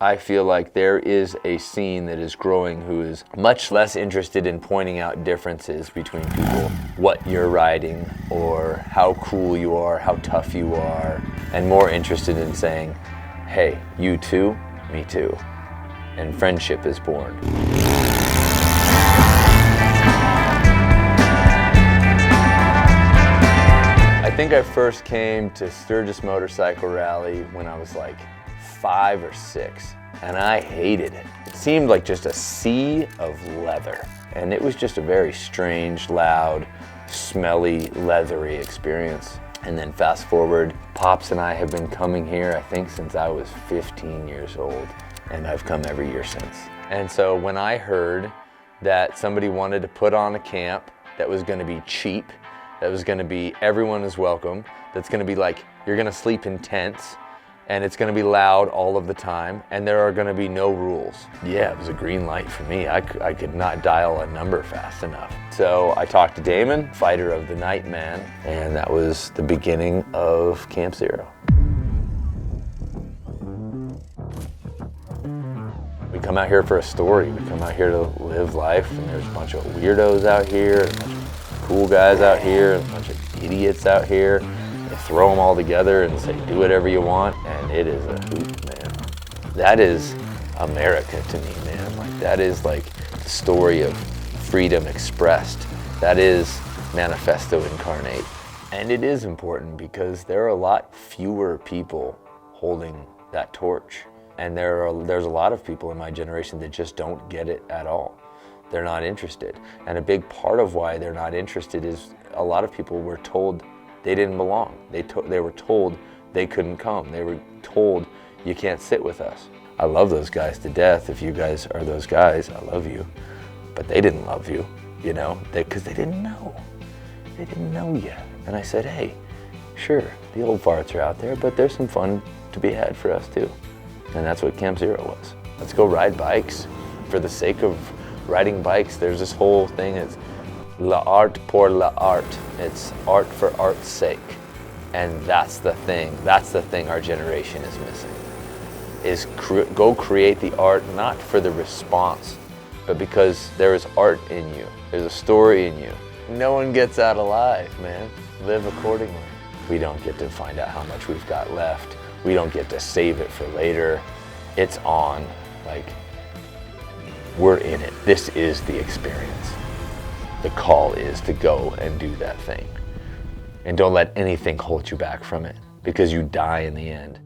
I feel like there is a scene that is growing who is much less interested in pointing out differences between people, what you're riding, or how cool you are, how tough you are, and more interested in saying, hey, you too, me too. And friendship is born. I think I first came to Sturgis Motorcycle Rally when I was like 5 or 6, and I hated it. It seemed like just a sea of leather, and it was just a very strange, loud, smelly, leathery experience. And then fast forward, Pops and I have been coming here, I think, since I was 15 years old, and I've come every year since. And so when I heard that somebody wanted to put on a camp that was gonna be cheap, that was gonna be everyone is welcome, that's gonna be like, you're gonna sleep in tents, and it's gonna be loud all of the time, and there are gonna be no rules. Yeah, it was a green light for me. I could not dial a number fast enough. So I talked to Damon, fighter of the night man, and that was the beginning of Camp Zero. We come out here for a story. We come out here to live life, and there's a bunch of weirdos out here, a bunch of cool guys out here, a bunch of idiots out here. They throw them all together and say, do whatever you want, and it is a hoot, man. That is America to me, man. Like, that is like the story of freedom expressed. That is manifesto incarnate. And it is important because there are a lot fewer people holding that torch. And there's a lot of people in my generation that just don't get it at all. They're not interested. And a big part of why they're not interested is a lot of people were told they didn't belong. They were told they couldn't come. They were told you can't sit with us. I love those guys to death. If you guys are those guys, I love you. But they didn't love you, you know, because they didn't know. They didn't know yet. And I said, hey, sure, the old farts are out there, but there's some fun to be had for us too. And that's what Camp Zero was. Let's go ride bikes. For the sake of riding bikes, there's this whole thing, it's l'art pour l'art. It's art for art's sake. And that's the thing our generation is missing. Is go create the art, not for the response, but because there is art in you. There's a story in you. No one gets out alive, man. Live accordingly. We don't get to find out how much we've got left. We don't get to save it for later. It's on, like, we're in it. This is the experience. The call is to go and do that thing. And don't let anything hold you back from it, because you die in the end.